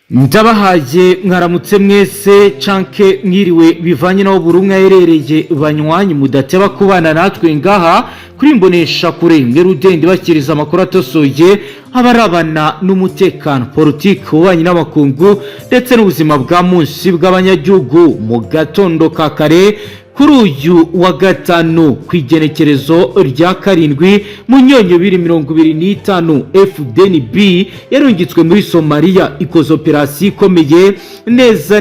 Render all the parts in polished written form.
Ndabahaye mwaramutse mwese canke mwiriwe bivanye naho buri umwe aherereye banywanyi mudateba kubana natwe ngaha kuri mbonesha kure mwe rudende bakiriza amakuru atosoye abarabana n'umutekano politiki ubanye n'amakungu ndetse n'ubuzima bwa munsi bw'abanyagihugu mu gatondo ka kare kuri uyu wa gatanu kwigenekerezo rya karindwi mu nyonyo 2025 FDNB yarungitswe muri Somalia ikoze operasiyo ikomeye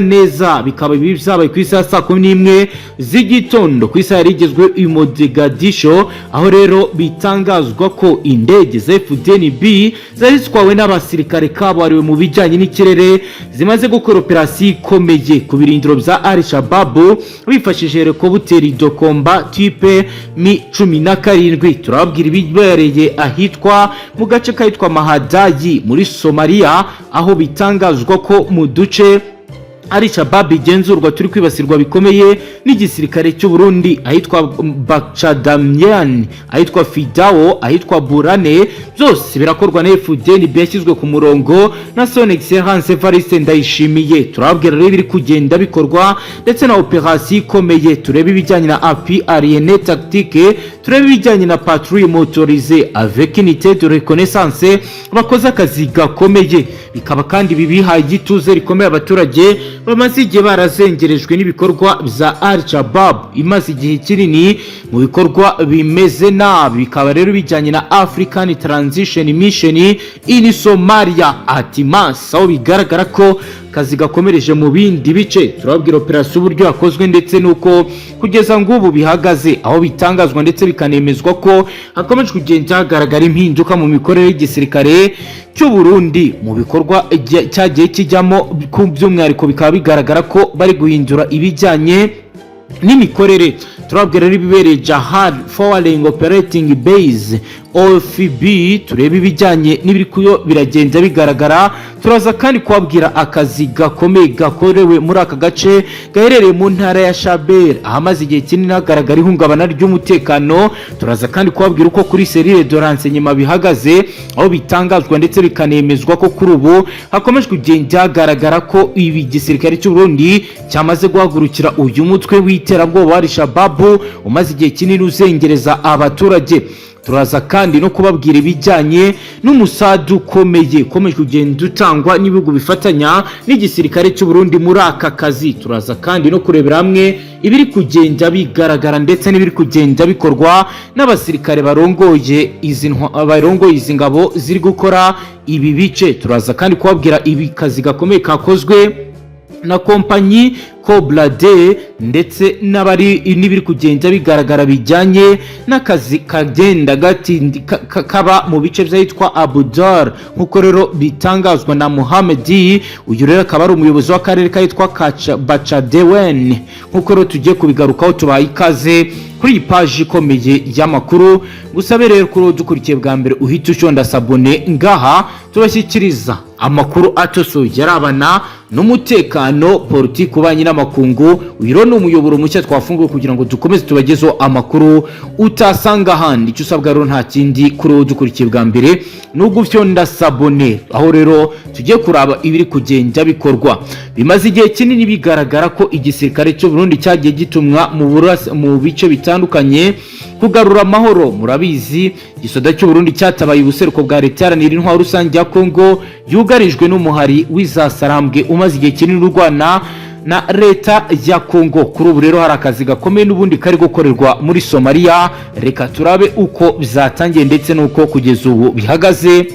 neza bikaba bizabaye ku isaha saa 11 z'igitondo ku isaha yarigezwe i Mogadisho, aho rero bitangazwa ko indege za FDNB zari zitwawe n'abasirikare kabuhariwe mu bijyanye n'ikirere zimaze gukora operasiyo ikomeye ku birindiro bya Al-Shabaab bifashishije buteri do komba type mi 17. turababwira ibibereye ahitwa mu gace kahitwa Mahadayi muri Somalia, aho bitangazwa ko mu duce Al-Shabaab igenzurwa turi kwibasirwa bikomeye n'igisirikare cy'u Burundi, ahitwa Bachadamyan, ahitwa Fidao, ahitwa Burane, byose birakorwa na FDNB yashyizwe ku murongo na son excellence Evariste Ndayishimiye. turababwira rero biri kugenda bikorwa ndetse na operasiyo ikomeye, turebe ibijyanye na appui aérienne tactique, turebe ibijyanye na patrouille motorisée avec unité de reconnaissance, bakoze akazi gakomeye. Bikaba kandi bibihaye igituze rikomeye abaturage bamaze igihe barazengerejwe n'ibikorwa bya Al-Shabaab imaze igihe kinini mu bikorwa bimeze nabi. Bikaba rero bijyanye na African Transition Mission in Somalia Atimas, aho bigaragara ko kazi gakomereje mu bindi bice. turababwira operasiyo uburyo yakozwe ndetse nuko kugeza ngubu bihagaze, aho bitangazwa ndetse bikanemezwa ko hakomeje kugenda hagaragara impinduka mu mikorere y'igisirikare cy'u Burundi mu bikorwa cyagiye kijyamo, ku by'umwihariko bikaba bigaragara ko bari guhindura ibijyanye n'imikorere. turababwira rero ibibereye Jahad Forwarding Operating Base OFB, turebe ibijyanye n'ibiri kuyo biragenda bigaragara. turaza kandi kubabwira akazi gakomeye gakorewe muri aka gace gaherereye mu ntara ya Shabelle ahamaze igihe kinini hagaragara ihungabana ry'umutekano. turaza kandi kubabwira uko kuri serire de renseignement bihagaze, aho bitangazwa ndetse bikanemezwa ko kuri ubu hakomeje kugenda hagaragara ko ibi gisirikare cy'u Burundi cyamaze guhagurukira uyu mutwe w'iterabwoba wa Al-Shabaab umaze igihe kinini uzengereza abaturage. turaza kandi no kubabwira ibijyanye n'umusadu ukomeye ukomeje kugenda utangwa n'ibihugu bifatanya n'igisirikare cy'u Burundi muri aka kazi. turaza kandi no kurebera hamwe ibiri kugenda bigaragara ndetse n'ibiri kugenda bikorwa n'abasirikare barongoye izi ngabo ziri gukora ibi bice. turaza kandi kubabwira ibi kazi gakomeye kakozwe na kompanyi Koblade ndetse n'ibiri kugenda bigaragara bijyanye n'akazi kagenda kaba mu bice byitwa Abudar, nkuko rero bitangazwa na Mohamedi. uyu rero akaba ari umuyobozi w'akarere kahitwa Bachadewen, nkuko rero tugiye kubigarukaho tubaye ikaze kuri iyi paji ikomeye y'amakuru. gusabe rero kuri dukurikiye bwa mbere uhita ushonda sabone ngaha tubashyikiriza amakuru atosoye yarabana n'umutekano politiki ubanye n'amakungu. uyu ni umuyoboro mushya twafunguye kugira ngo dukomeze tubagezeho amakuru utasanga ahandi. icyo usabwa rero nta kindi kuri dukurikiye bwa mbere n'ugufyonda sabone, aho rero tugiye kuraba ibiri kugenda bikorwa. bimaze igihe kinini bigaragara ko igisirikare cy'u Burundi cyagiye gitumwa mu bice bitandukanye kugarura amahoro. murabizi Igisoda cy'u Burundi cyatabaye ubuseruko bwa leta iharanira intwaro rusange ya Kongo yugarijwe n'umuhari w'izasarambwe umaze igihe kinini urwana na leta ya Kongo. kuri ubu rero hari akazi gakomeye n'ubundi kari gukorerwa muri Somalia. reka turabe uko bizatangiye ndetse n'uko kugeza ubu bihagaze.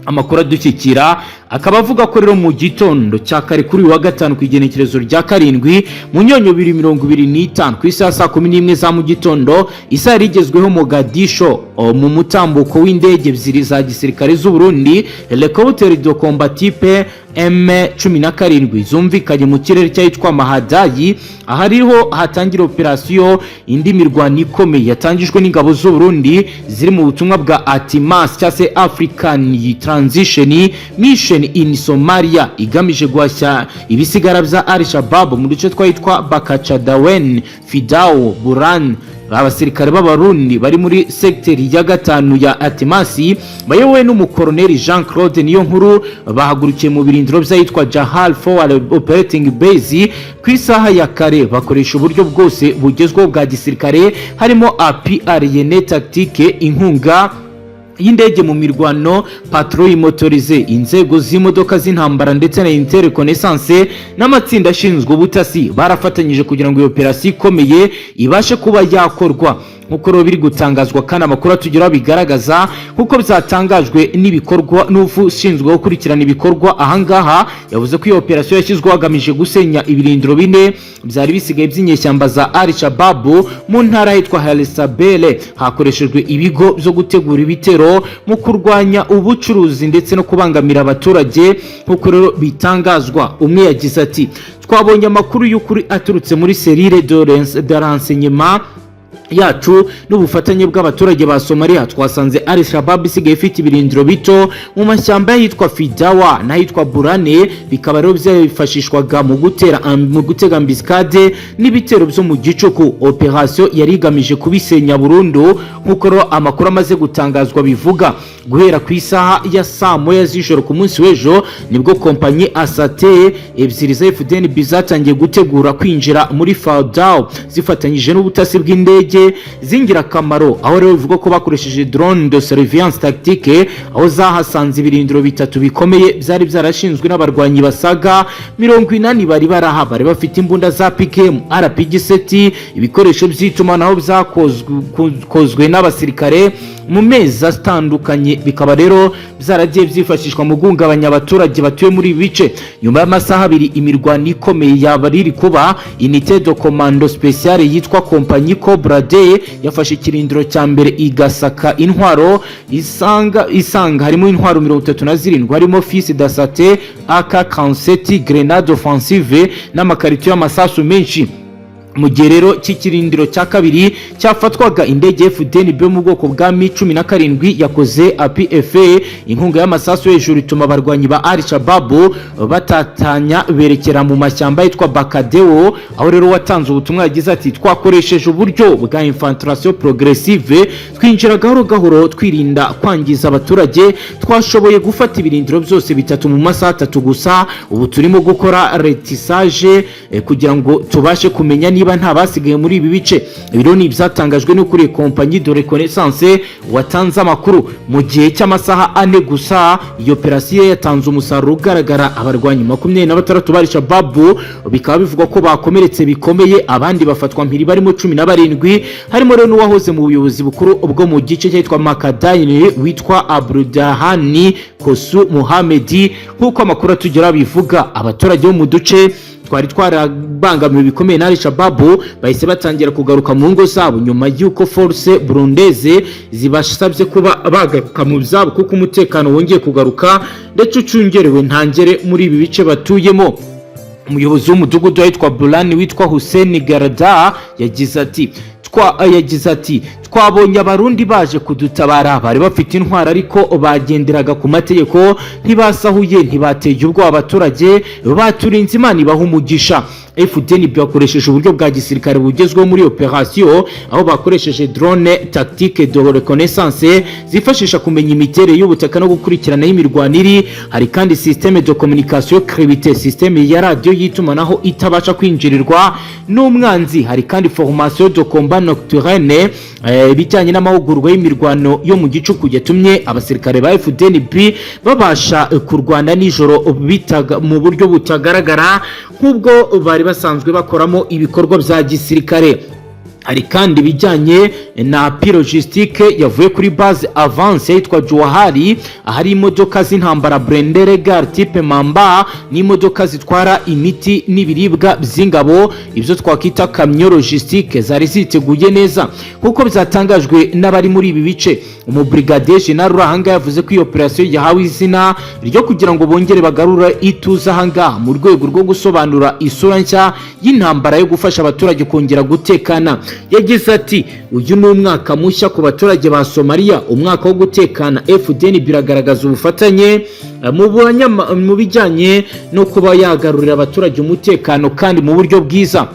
amakuru adushyikira akaba avuga ko rero mu gitondo cya kare kuri uyu wa gatanu ku igenekerezo rya karindwi mu nyonyo 2025 ku isaha saa 11 za mu gitondo, isaha rigezweho Mogadisho mu mutambuko w'indege ebyiri za gisirikare z'u Burundi, helicopter de combat type M17 zumvikanye mu kirere cyitwa Mahadayi ahariho hatangira operasiyo indi mirwano ikomeye yatangijwe n'ingabo z'u Burundi ziri mu butumwa bwa ATMAS cyase African Transition Mission in Somalia igamije guhashya ibisigara bya Al-Shabaab mu duce twitwa Bakachadawen, Fidao, Buran. Abasirikare b'Abarundi bari muri sekteri ya gatanu ya Atimasi bayobowe n'umukoloneli Jean Claude Niyonkuru bahagurukiye mu birindiro by'ahitwa Jahal Forward Operating Base ku isaha ya kare bakoresha uburyo bwose bugezweho bwa gisirikare harimo APR tactique inkunga y'indege mu mirwano, patrouille motorisée, inzego z'imodoka z'intambara ndetse na interconnaissance n'amatsinda ashinzwe ubutasi barafatanyije kugira ngo iyo operasiyo ikomeye ibashe kuba yakorwa. Nkuko rero biri gutangazwa kandi amakuru atugeraho bigaragaza kuko byatangajwe n'ibikorwa n'ushinzwe gukurikirana ibikorwa ahangaha yavuze ko iyo operasiyo yashyizweho hagamije gusenya ibirindiro bine byari bisigaye by'inyeshyamba za Al-Shabaab mu ntara yitwa Harisabele. Hakoreshejwe ibigo byo gutegura ibitero mu kurwanya ubucuruzi ndetse no kubangamira abaturage. Nkuko rero bitangazwa, umwe yagize ati twabonye amakuru y'ukuri aturutse muri serire de renseignement yacu n'ubufatanye bw'abaturage ba Somalia. Twasanze Al-Shabaab isigaye ifite ibirindiro bito mu mashyamba yitwa Fidawa n'ahitwa Burane, bikaba rero byifashishwaga mu gutega ambiskade n'ibitero byo mu gicuku. Operation yari igamije kubisenya burundu nkuko rero amakuru amaze gutangazwa bivuga. Guhera ku isaha ya saa moya z'ijoro ku munsi w'ejo nibwo kompanyi Asate ebyiri za FDNB zatangiye gutegura kwinjira muri Fadao zifatanyije n'ubutasi bw'indege zingirakamaro, aho rero bivuga ko bakoresheje drone de surveillance tactique aho zahasanze ibirindiro bitatu bikomeye byari byarashinzwe n'abarwanyi basaga 80 bari bafite imbunda za PKM RPG-7, ibikoresho by'itumanaho byakozwe n'abasirikare mu mezi atandukanye, bikaba rero byaragiye byifashishwa mu guhungabanya abaturage batuye muri bice. Nyuma y'amasaha abiri imirwano ikomeye yari kuba, unité de commando spéciale yitwa Compagnie Cobra Day yafashe ikirindiro cya mbere igasaka intwaro isanga harimo intwaro 37 harimo fils d'Asate AK-47 grenade offensive n'amakarito y'amasasu menshi. Mu gihe rero cy'ikirindiro cya kabiri cyafatwaga indege FDNB mu bwoko bwa Mi-17 yakoze APFA inkunga y'amasasu hejuru ituma abarwanyi ba Al-Shabaab batatanya berekera mu mashyamba yitwa Bakadeo. Aho rero watanze ubutumwa yagize ati twakoresheje uburyo bwa infiltration progressive, twinjira gahoro twirinda kwangiza abaturage. Twashoboye gufata ibirindiro byose bitatu mu masaha 3 gusa. Ubu turimo gukora retissage kugira ngo tubashe kumenya niba nta basigaye muri ibi bice. Ibiro ni byatangajwe no kuri Compagnie de Reconnaissance watanze amakuru. Mu gihe cy'amasaha 4 gusa iyo operasiyo yatanze umusaruro ugaragara. Abarwanyi 26 bari Shabaab bikaba bivugwa ko bakomeretse bikomeye, abandi bafatwa mpiri barimo 17, harimo rero n'uwahoze mu buyobozi bukuru ubwo mu gice cyitwa Makadayini witwa Abdulrahani Kosu Mohamedi. Nkuko amakuru atugera bivuga, abaturage bo mu duce twari twarabangamiwe bikomeye na Al-Shabaab bahise batangira kugaruka mu ngo zabo nyuma y'uko force burundeze zibasabye kuba bagaruka mu byabo kuko umutekano wongeye kugaruka ndetse ucungerewe ntangere muri ibi bice batuyemo. Umuyobozi w'umudugudu witwa Bulani witwa Hussein Garda yagize ati twabonye abarundi baje kudutabara, bari bafite intwara ariko bagenderaga ku mategeko, ntibasahuye ntibateye ubwoba abaturage, baturinze Imana ibaha umugisha. FDNB bakoresheje uburyo bwa gisirikare bugezweho muri operation, aho bakoresheje drone tactique de reconnaissance zifashisha kumenya imiterere y'ubutaka no gukurikirana imirwanire. Hari kandi système de communication cryptée, système ya radio yitumanaho itabasha kwinjirirwa n'umwanzi. Hari kandi formation de combat nocturne bijyanye n'amahugurwa y'imirwano yo mu gicuku yatumye abasirikare ba FDNB babasha kurwana nijoro mu buryo butagaragara nk'ubwo bari basanzwe bakoramo ibikorwa bya gisirikare. hari kandi bijyanye na logistique yavuye kuri base avance yitwa Juahari, ahari imodoka z'intambara Blindé Gar type Mamba n'imodoka zitwara imiti n'ibiribwa by'ingabo, ibyo twakita kamyo logistique zari ziteguye neza kuko bizatangajwe n'abari muri ibi bice. Umubrigadier General Rahanga yavuze ko iyo operation yahawe izina ryo kugira ngo bongere bagarura ituze ahanga mu rwego rwo gusobanura isura nshya y'intambara yo gufasha abaturage kongera gutekana. Yagize ati uyu ni umwaka mushya ku baturage ba Somalia, umwaka wo gutekana. FDN biragaragaza ubufatanye mu bijyanye no kuba yagarurira abaturage umutekano kandi mu buryo bwiza.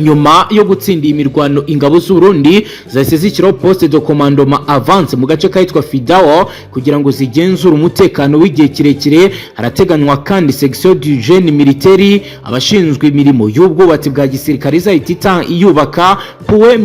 Nyuma yo gutsinda imirwano, ingabo z'u Burundi zahise zishyiraho poste de commandement avance mu gace kahitwa Fidao kugira ngo zigenzure umutekano w'igihe kirekire. Harateganywa kandi section du jeune militaire, abashinzwe imirimo y'ubwubatsi bwa gisirikare izahita yubaka pour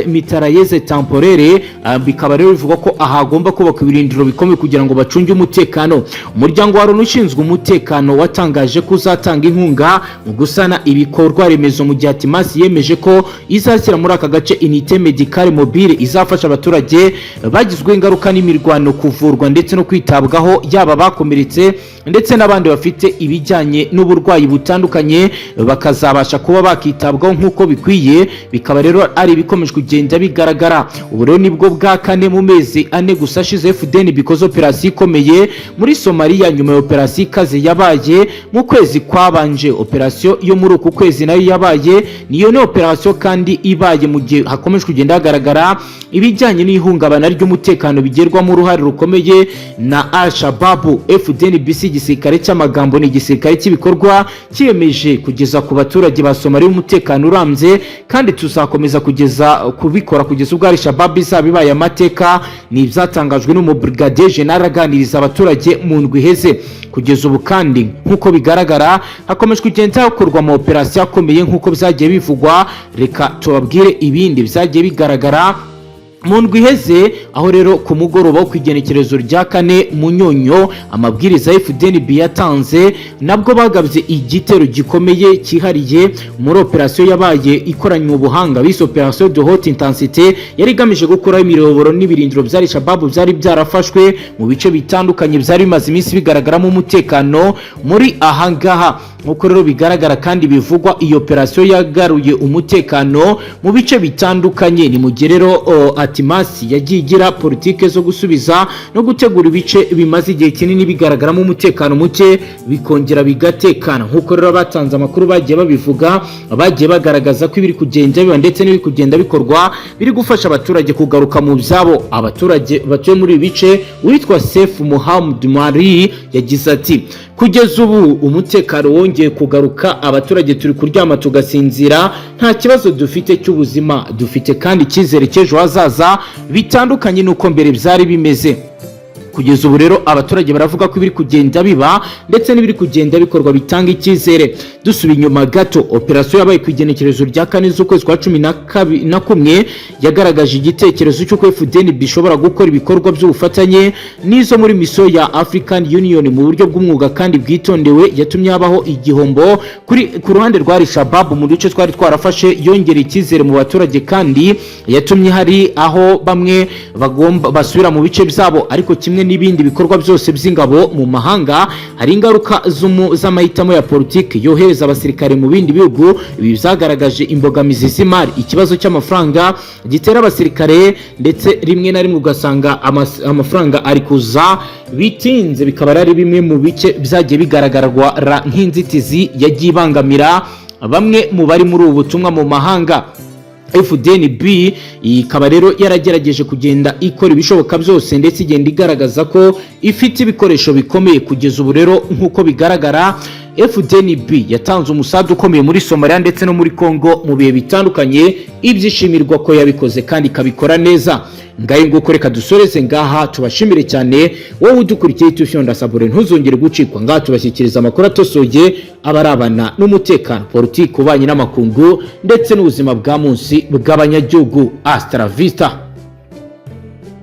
mitrailleuse temporaire. Bikaba rero bivuga ko ahagomba kubaka ibirindiro bikomeye kugira ngo bacunge umutekano. Umuryango wa Loni ushinzwe umutekano watangaje ko uzatanga inkunga mu gusana ibikorwa remezo mu gihe Atimasi yemeje ko izashyira muri aka gace unité médicale mobile izafasha abaturage bagizwe ingaruka n'imirwano kuvurwa ndetse no kwitabwaho, yaba bakomeretse ndetse n'abandi bafite ibijyanye n'uburwayi butandukanye bakazabasha kuba bakitabwaho nk'uko bikwiye. Bikaba rero ari ibikomeje kugenda bigaragara. Ubu rero nibwo bwa kane mu mezi ane gusa ashize FDN bikoze operasiyo ikomeye muri Somalia nyuma ya operasiyo ikaze yabaye mu kwezi kwabanje. Operasiyo yo muri uku kwezi nayo yabaye niyo ni operasiyo kandi ibaye mu gihe hakomeje kugenda hagaragara ibijyanye n'ihungabana ry'umutekano bigerwamo uruhare rukomeye na Al-Shabaab. FDN BC igisirikare cy'amagambo ni igisirikare cy'ibikorwa cyiyemeje kugeza ku baturage ba Somalia umutekano urambye, kandi tuzakomeza kubikora kugeza ubwo Al-Shabaab izaba ibaye amateka. Ni ibyatangajwe n'umubrigadier General aganiriza abaturage mu ndwi iheze. Kugeza ubu kandi nk'uko bigaragara hakomeje kugenda hakorwa ama operasiyo akomeye nk'uko byagiye bivugwa. Reka tubabwire ibindi byagiye bigaragara mu ndwi iheze, aho rero ku mugoroba wo kwigenekerezo rya kane Munyonyo amabwiriza FDNB yatanze nabwo bagabye igitero gikomeye cyihariye muri operasiyo yabaye ikoranywe ubuhanga bise operation de haute intensité, yari igamije gukuraho imiyoboro n'ibirindiro byari Shabaab byari byarafashwe mu bice bitandukanye byari bimaze iminsi bigaragaramo umutekano muri ahangaha. Nk'uko rero bigaragara kandi bivugwa, iyi operasiyo yagaruye umutekano mu bice bitandukanye. Ni mu gihe rero Atimasi yagiye igira politike zo gusubiza no gutegura ibice bimaze igihe kinini bigaragaramo umutekano muke bikongera bigatekana. Nk'uko rero batanze amakuru bagiye babivuga, bagiye bagaragaza ko ibiri kugenda biba ndetse n'ibiri kugenda bikorwa biri gufasha abaturage kugaruka mu byabo. Abaturage batuye muri ibi bice witwa Sefu Muhammad Muri yagize ati kugeza ubu umutekano wongeye kugaruka, abaturage turi kuryama tugasinzira, nta kibazo dufite cy'ubuzima, dufite kandi icyizere cy'ejo hazaza bitandukanye n'uko mbere byari bimeze. Kugeza ubu rero abaturage baravuga ko ibiri kugenda biba ndetse n'ibiri kugenda bikorwa bitanga icyizere. Dusubiye inyuma gato, operasiyo yabaye ku igenekerezo rya kane z'ukwezi kwa 11 yagaragaje igitekerezo cy'uko FDN bishobora gukora ibikorwa by'ubufatanye n'izo muri misiyo ya African Union mu buryo bw'umwuga kandi bwitondewe. Yatumye habaho igihombo ku ruhande rwa Al-Shabaab mu duce twari twarafashe, yongera icyizere mu baturage kandi yatumye hari aho bamwe bagomba basubira mu bice byabo. Ariko kimwe n'ibindi bikorwa byose by'ingabo mu mahanga, hari ingaruka z'amahitamo ya politiki yohereza abasirikare mu bindi bihugu. Ibi byagaragaje imbogamizi z'imari, ikibazo cy'amafaranga gitera abasirikare ndetse rimwe na rimwe ugasanga amafaranga ari kuza bitinze. Bikaba ari bimwe mu bice byagiye bigaragarwa nk'inzitizi yagiye ibangamira bamwe mu bari muri ubu butumwa mu mahanga. FDNB ikaba rero yaragerageje kugenda ikora ibishoboka byose ndetse igenda igaragaza ko ifite ibikoresho bikomeye. Kugeza ubu rero nk'uko bigaragara, FDNB yatanze umusada ukomeye muri Somalia ndetse no muri Congo mu bihe bitandukanye, ibyishimirwa ko yabikoze kandi ikabikora neza. Ngaye nguko reka dusoreze ngaha, tubashimire cyane wowe udukurikiye diffusion ndasabure, ntuzongere gucikwa ngaha tubashyikiriza amakuru atosoye abarabana n'umutekano, politiki, ubanye n'amakungu ndetse n'ubuzima bwa munsi bw'abanyagihugu. Hasta la vista.